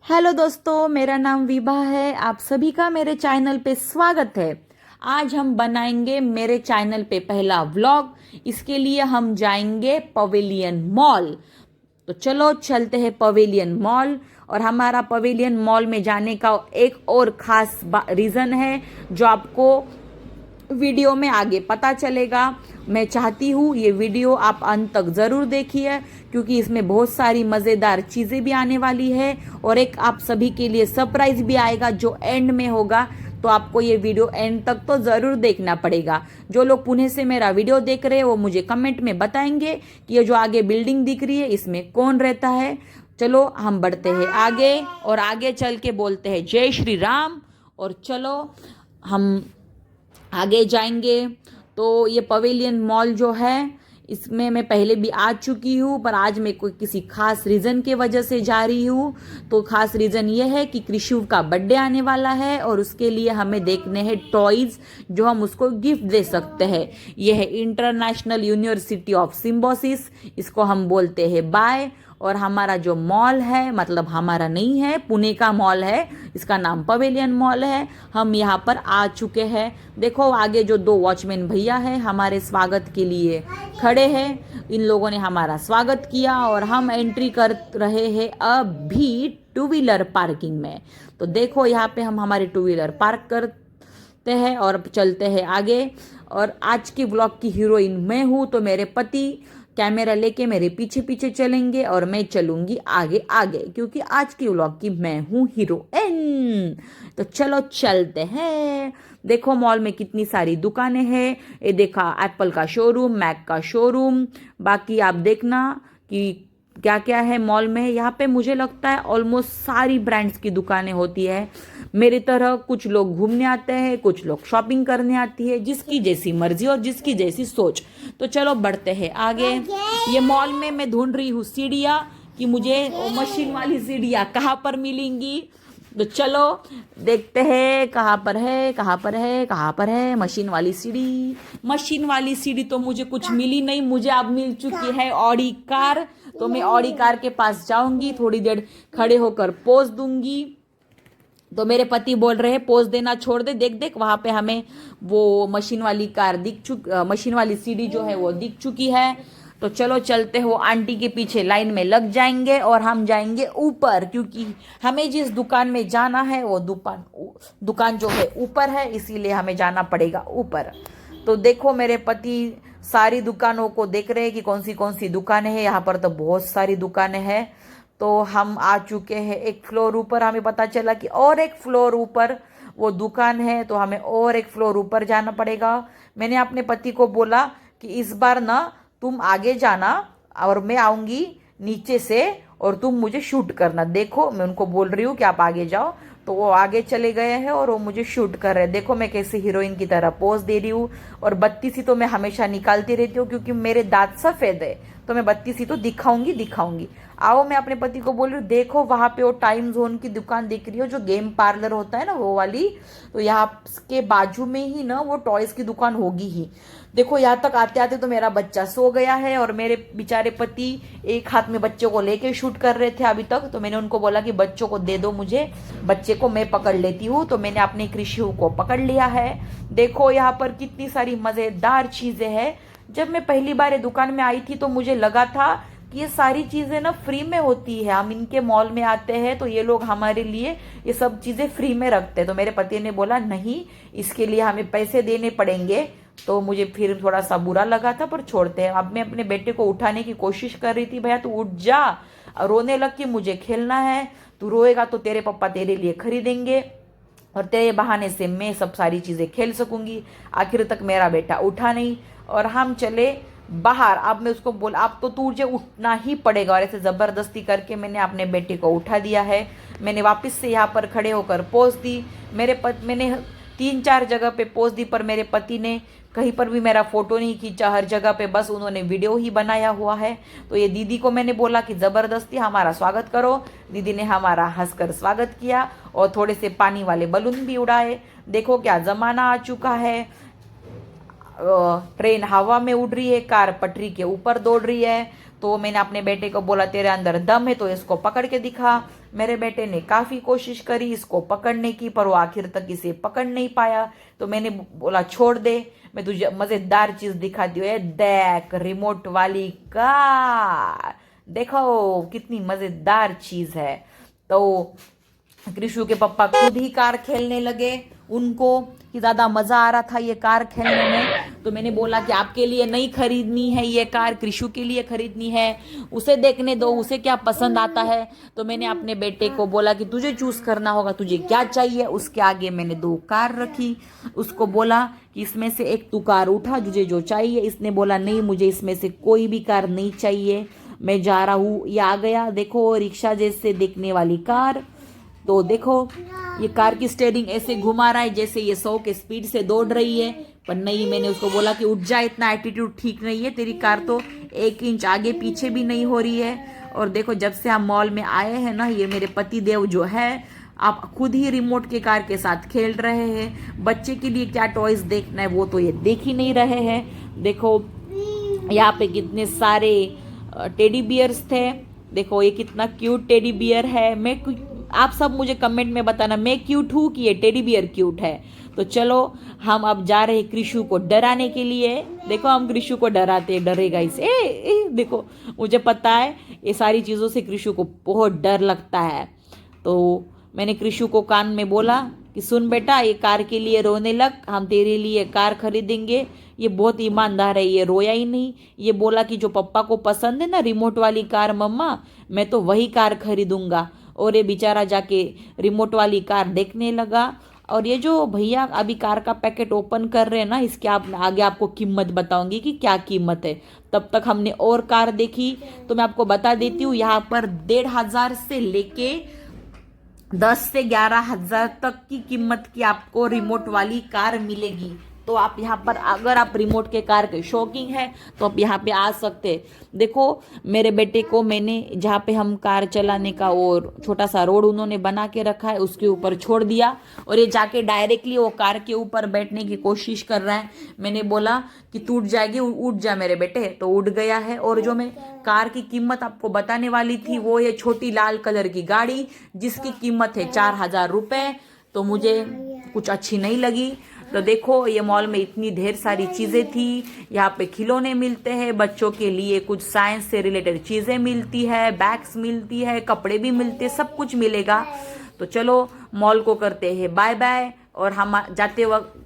Hello दोस्तों, मेरा नाम विभा है। आप सभी का मेरे चैनल पे स्वागत है। आज हम बनाएंगे मेरे चैनल पे पहला व्लॉग। इसके लिए हम जाएंगे पवेलियन मॉल। तो चलो चलते हैं पवेलियन मॉल। और हमारा पवेलियन मॉल में जाने का एक और खास रीज़न है जो आपको वीडियो में आगे पता चलेगा। मैं चाहती हूँ ये वीडियो आप अंत तक ज़रूर देखिए, क्योंकि इसमें बहुत सारी मज़ेदार चीज़ें भी आने वाली है और एक आप सभी के लिए सरप्राइज भी आएगा जो एंड में होगा। तो आपको ये वीडियो एंड तक तो ज़रूर देखना पड़ेगा। जो लोग पुणे से मेरा वीडियो देख रहे हैं वो मुझे कमेंट में बताएंगे कि ये जो आगे बिल्डिंग दिख रही है इसमें कौन रहता है। चलो हम बढ़ते हैं आगे और आगे चल के बोलते हैं जय श्री राम। और चलो हम आगे जाएंगे। तो ये पवेलियन मॉल जो है इसमें मैं पहले भी आ चुकी हूँ, पर आज मैं कोई किसी खास रीज़न के वजह से जा रही हूँ। तो खास रीज़न ये है कि कृषिव का बर्थडे आने वाला है और उसके लिए हमें देखने हैं टॉयज़ जो हम उसको गिफ्ट दे सकते हैं। ये है इंटरनेशनल यूनिवर्सिटी ऑफ सिम्बोसिस, इसको हम बोलते हैं बाय। और हमारा जो मॉल है, मतलब हमारा नहीं है, पुणे का मॉल है, इसका नाम पवेलियन मॉल है। हम यहाँ पर आ चुके हैं। देखो आगे जो दो वॉचमैन भैया है हमारे स्वागत के लिए खड़े हैं। इन लोगों ने हमारा स्वागत किया और हम एंट्री कर रहे हैं अभी टू व्हीलर पार्किंग में। तो देखो यहाँ पे हम हमारे टू व्हीलर पार्क करते हैं और चलते हैं आगे। और आज की व्लॉग की हीरोइन मैं हूँ, तो मेरे पति कैमरा लेके मेरे पीछे पीछे चलेंगे और मैं चलूंगी आगे आगे, क्योंकि आज की व्लॉग की मैं हूँ हीरोइन। तो चलो चलते हैं। देखो मॉल में कितनी सारी दुकानें हैं। ये देखा एप्पल का शोरूम, मैक का शोरूम। बाकी आप देखना कि क्या क्या है मॉल में। यहाँ पे मुझे लगता है ऑलमोस्ट सारी ब्रांड्स की दुकानें होती है। मेरी तरह कुछ लोग घूमने आते हैं, कुछ लोग शॉपिंग करने आती है, जिसकी जैसी मर्जी और जिसकी जैसी सोच। तो चलो बढ़ते हैं आगे। ये मॉल में मैं ढूंढ रही हूँ सीढ़ियाँ कि मुझे मशीन वाली सीढ़ियाँ कहाँ पर मिलेंगी। तो चलो देखते हैं कहाँ पर है, कहाँ पर है, कहाँ पर है मशीन वाली सीढ़ी। मशीन वाली सीढ़ी तो मुझे कुछ मिली नहीं। मुझे अब मिल चुकी है ऑडी कार। तो मैं ऑडी कार के पास जाऊंगी, थोड़ी देर खड़े होकर पोज दूंगी। तो मेरे पति बोल रहे हैं पोज देना छोड़ दे, देख देख वहां पे हमें वो मशीन वाली कार मशीन वाली सीढ़ी जो है वो दिख चुकी है। तो चलो चलते हो, आंटी के पीछे लाइन में लग जाएंगे और हम जाएंगे ऊपर, क्योंकि हमें जिस दुकान में जाना है वो दुकान जो है ऊपर है, इसीलिए हमें जाना पड़ेगा ऊपर। तो देखो मेरे पति सारी दुकानों को देख रहे हैं कि कौन सी दुकानें हैं। यहाँ पर तो बहुत सारी दुकानें हैं। तो हम आ चुके हैं एक फ्लोर ऊपर। हमें पता चला कि और एक फ्लोर ऊपर वो दुकान है, तो हमें और एक फ्लोर ऊपर जाना पड़ेगा। मैंने अपने पति को बोला कि इस बार ना तुम आगे जाना और मैं आऊंगी नीचे से और तुम मुझे शूट करना। देखो मैं उनको बोल रही हूँ कि आप आगे जाओ, तो वो आगे चले गए हैं और वो मुझे शूट कर रहे हैं। देखो मैं कैसे हीरोइन की तरह पोज दे रही हूँ। और बत्तीसी तो मैं हमेशा निकालती रहती हूँ, क्योंकि मेरे दांत सफेद है, तो मैं बत्तीसी तो दिखाऊंगी। आओ मैं अपने पति को बोल रही हूँ, देखो वहां पे वो टाइम जोन की दुकान दिख रही हो, जो गेम पार्लर होता है ना वो वाली। तो यहाँ के बाजू में ही ना वो टॉयज की दुकान होगी ही। देखो यहाँ तक आते आते तो मेरा बच्चा सो गया है और मेरे बेचारे पति एक हाथ में बच्चों को लेके शूट कर रहे थे अभी तक। तो मैंने उनको बोला कि बच्चों को दे दो मुझे, बच्चे को मैं पकड़ लेती हूँ। तो मैंने अपने कृषिव को पकड़ लिया है। देखो यहाँ पर कितनी सारी मजेदार चीजें हैं। जब मैं पहली बार ये दुकान में आई थी तो मुझे लगा था कि ये सारी चीजें ना फ्री में होती है। हम इनके मॉल में आते हैं तो ये लोग हमारे लिए ये सब चीजें फ्री में रखते हैं। तो मेरे पति ने बोला नहीं, इसके लिए हमें पैसे देने पड़ेंगे। तो मुझे फिर थोड़ा सा बुरा लगा था, पर छोड़ते हैं। अब मैं अपने बेटे को उठाने की कोशिश कर रही थी, भैया तू उठ जा। रोने लग कि मुझे खेलना है, तू रोएगा तो तेरे पापा तेरे लिए खरीदेंगे और तेरे बहाने से मैं सब सारी चीजें खेल सकूंगी। आखिर तक मेरा बेटा उठा नहीं और हम चले बाहर। अब मैं उसको बोला अब तो तुझे उठना ही पड़ेगा, और ऐसे जबरदस्ती करके मैंने अपने बेटे को उठा दिया है। मैंने वापस से यहाँ पर खड़े होकर पोज दी। मैंने 3-4 जगह पे पोज दी, पर मेरे पति ने कहीं पर भी मेरा फोटो नहीं खींचा। हर जगह पे बस उन्होंने वीडियो ही बनाया हुआ है। तो ये दीदी को मैंने बोला कि जबरदस्ती हमारा स्वागत करो। दीदी ने हमारा हंसकर स्वागत किया और थोड़े से पानी वाले बलून भी उड़ाए। देखो क्या जमाना आ चुका है। ट्रेन हवा में उड़ रही है, कार पटरी के ऊपर दौड़ रही है। तो मैंने अपने बेटे को बोला तेरे अंदर दम है तो इसको पकड़ के दिखा। मेरे बेटे ने काफ़ी कोशिश करी इसको पकड़ने की, पर वो आखिर तक इसे पकड़ नहीं पाया। तो मैंने बोला छोड़ दे, मैं तुझे मज़ेदार चीज़ दिखा दी है, देख रिमोट वाली कार, देखो कितनी मज़ेदार चीज़ है। तो कृषु के पापा खुद ही कार खेलने लगे, उनको कि ज़्यादा मज़ा आ रहा था ये कार खेलने में। तो मैंने बोला कि आपके लिए नहीं खरीदनी है ये कार, कृषु के लिए खरीदनी है, उसे देखने दो उसे क्या पसंद आता है। तो मैंने अपने बेटे को बोला कि तुझे चूज़ करना होगा, तुझे क्या चाहिए। उसके आगे मैंने 2 कार रखी, उसको बोला कि इसमें से एक तू कार उठा, तुझे जो चाहिए। इसने बोला नहीं, मुझे इसमें से कोई भी कार नहीं चाहिए, मैं जा रहा हूँ। ये आ गया, देखो रिक्शा जैसे दिखने वाली कार। तो देखो ये कार की स्टीयरिंग ऐसे घुमा रहा है जैसे ये 100 के स्पीड से दौड़ रही है, पर नहीं। मैंने उसको बोला कि उठ जा, इतना एटीट्यूड ठीक नहीं है, तेरी कार तो 1 इंच आगे पीछे भी नहीं हो रही है। और देखो जब से हम मॉल में आए हैं ना, ये मेरे पति देव जो है, आप खुद ही रिमोट के कार के साथ खेल रहे हैं। बच्चे के लिए क्या टॉयज देखना है वो तो ये देख ही नहीं रहे हैं। देखो यहाँ पे कितने सारे टेडी बियर्स थे, देखो ये कितना क्यूट टेडी बियर है। आप सब मुझे कमेंट में बताना मैं क्यूट हूँ कि ये टेडी बियर क्यूट है। तो चलो हम अब जा रहे कृषु को डराने के लिए। देखो हम कृषु को डराते, डरेगा इसे। देखो मुझे पता है ये सारी चीज़ों से कृषु को बहुत डर लगता है। तो मैंने कृषु को कान में बोला कि सुन बेटा, ये कार के लिए रोने लग, हम तेरे लिए कार खरीदेंगे। ये बहुत ईमानदार है, ये रोया ही नहीं। ये बोला कि जो पप्पा को पसंद है ना रिमोट वाली कार मम्मा, मैं तो वही कार खरीदूंगा। और ये बेचारा जाके रिमोट वाली कार देखने लगा। और ये जो भैया अभी कार का पैकेट ओपन कर रहे हैं ना, इसके आगे आपको कीमत बताऊंगी कि क्या कीमत है। तब तक हमने और कार देखी, तो मैं आपको बता देती हूँ, यहाँ पर 1,500 से लेके 10 से 11,000 तक की कीमत की आपको रिमोट वाली कार मिलेगी। तो आप यहाँ पर अगर आप रिमोट के कार के शौकीन है तो आप यहाँ पे आ सकते हैं। देखो मेरे बेटे को मैंने जहाँ पे हम कार चलाने का और छोटा सा रोड उन्होंने बना के रखा है उसके ऊपर छोड़ दिया, और ये जाके डायरेक्टली वो कार के ऊपर बैठने की कोशिश कर रहा है। मैंने बोला कि टूट जाएगी, उठ जा मेरे बेटे, तो उठ गया है। और जो मैं कार की कीमत आपको बताने वाली थी वो ये छोटी लाल कलर की गाड़ी जिसकी कीमत है 4,000 रुपये। तो मुझे कुछ अच्छी नहीं लगी। तो देखो ये मॉल में इतनी ढेर सारी चीज़ें थी, यहाँ पे खिलौने मिलते हैं बच्चों के लिए, कुछ साइंस से रिलेटेड चीज़ें मिलती है, बैग्स मिलती है, कपड़े भी मिलते, सब कुछ मिलेगा। तो चलो मॉल को करते हैं बाय बाय। और हम जाते वक्त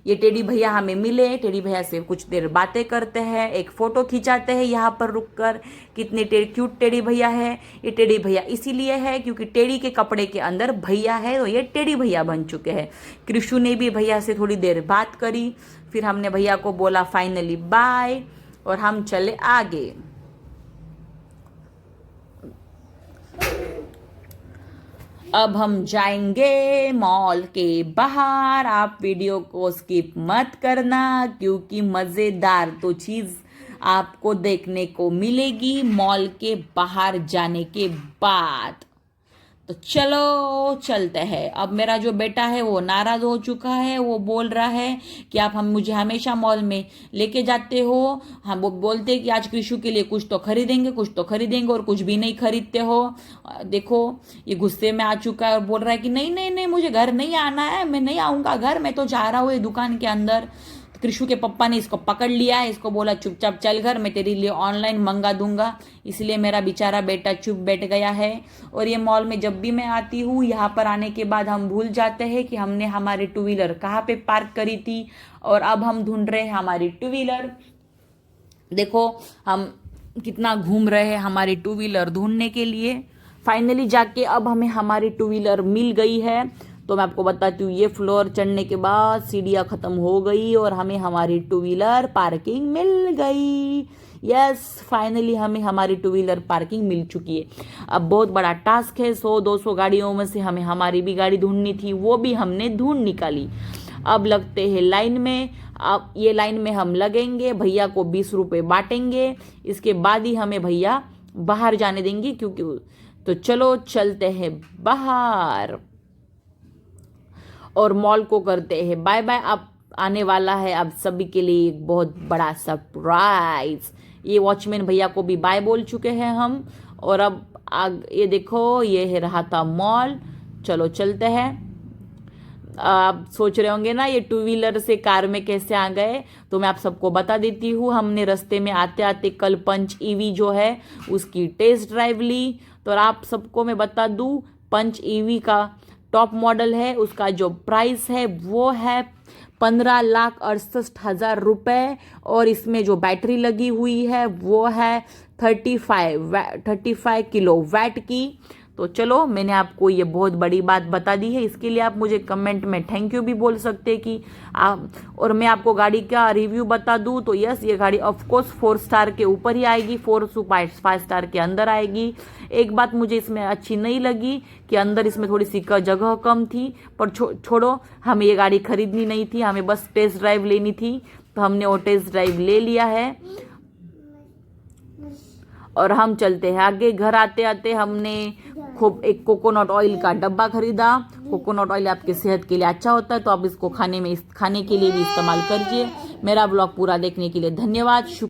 ये टेडी भैया हमें मिले, टेडी भैया से कुछ देर बातें करते हैं, एक फ़ोटो खिंचाते हैं यहाँ पर रुककर। कितने क्यूट टेडी भैया है। ये टेडी भैया इसीलिए है क्योंकि टेडी के कपड़े के अंदर भैया है, तो ये टेडी भैया बन चुके हैं। कृषु ने भी भैया से थोड़ी देर बात करी, फिर हमने भैया को बोला फाइनली बाय, और हम चले आगे। अब हम जाएंगे मॉल के बाहर। आप वीडियो को स्किप मत करना क्योंकि मज़ेदार तो चीज़ आपको देखने को मिलेगी मॉल के बाहर जाने के बाद। तो चलो चलते हैं। अब मेरा जो बेटा है वो नाराज हो चुका है, वो बोल रहा है कि आप मुझे हमेशा मॉल में लेके जाते हो। हम वो बोलते हैं कि आज कृषु के लिए कुछ तो खरीदेंगे, कुछ तो खरीदेंगे, और कुछ भी नहीं खरीदते हो। देखो ये गुस्से में आ चुका है और बोल रहा है कि नहीं नहीं नहीं, मुझे घर नहीं आना है, मैं नहीं आऊँगा घर, मैं तो जा रहा हूँ ये दुकान के अंदर। कृषु के पप्पा ने इसको पकड़ लिया है, इसको बोला चुपचाप चल घर, मैं तेरे लिए ऑनलाइन मंगा दूंगा। इसलिए मेरा बेचारा बेटा चुप बैठ गया है। और ये मॉल में जब भी मैं आती हूँ, यहाँ पर आने के बाद हम भूल जाते हैं कि हमने हमारी 2 व्हीलर कहाँ पे पार्क करी थी, और अब हम ढूंढ रहे हैं हमारी 2 व्हीलर। देखो हम कितना घूम रहे हैं हमारी 2 व्हीलर ढूंढने के लिए। फाइनली जाके अब हमें हमारी 2 व्हीलर मिल गई है। तो मैं आपको बताती हूँ, ये फ्लोर चढ़ने के बाद सीढ़ियाँ ख़त्म हो गई और हमें हमारी 2 व्हीलर पार्किंग मिल गई। यस, फाइनली हमें हमारी 2 व्हीलर पार्किंग मिल चुकी है। अब बहुत बड़ा टास्क है, 100-200 गाड़ियों में से हमें हमारी भी गाड़ी ढूंढनी थी, वो भी हमने ढूंढ निकाली। अब लगते हैं लाइन में। अब ये लाइन में हम लगेंगे, भैया को 20 रुपये बांटेंगे, इसके बाद ही हमें भैया बाहर जाने देंगे क्योंकि। तो चलो चलते हैं बाहर और मॉल को करते हैं बाय बाय। अब आने वाला है अब सभी के लिए एक बहुत बड़ा सरप्राइज। ये वॉचमैन भैया को भी बाय बोल चुके हैं हम, और अब ये देखो, ये है रहा था मॉल। चलो चलते हैं। आप सोच रहे होंगे ना ये टू व्हीलर से कार में कैसे आ गए, तो मैं आप सबको बता देती हूँ। हमने रास्ते में आते आते कल पंच ईवी जो है उसकी टेस्ट ड्राइव ली। तो आप सबको मैं बता दूँ, पंच ईवी का टॉप मॉडल है, उसका जो प्राइस है वो है 15,68,000 रुपये। और इसमें जो बैटरी लगी हुई है वो है 35 किलो वैट की। तो चलो, मैंने आपको ये बहुत बड़ी बात बता दी है, इसके लिए आप मुझे कमेंट में थैंक यू भी बोल सकते कि आप। और मैं आपको गाड़ी का रिव्यू बता दूं तो यस, ये गाड़ी ऑफकोर्स 4 स्टार के ऊपर ही आएगी, 4 से 5 स्टार के अंदर आएगी। एक बात मुझे इसमें अच्छी नहीं लगी कि अंदर इसमें थोड़ी सी जगह कम थी, पर छोड़ो, हमें ये गाड़ी खरीदनी नहीं थी, हमें बस टेस्ट ड्राइव लेनी थी, तो हमने वो टेस्ट ड्राइव ले लिया है। और हम चलते हैं आगे। घर आते आते हमने खूब एक कोकोनट ऑयल का डब्बा खरीदा। कोकोनट ऑयल आपकी सेहत के लिए अच्छा होता है, तो आप इसको खाने के लिए भी इस्तेमाल करिए। मेरा ब्लॉग पूरा देखने के लिए धन्यवाद।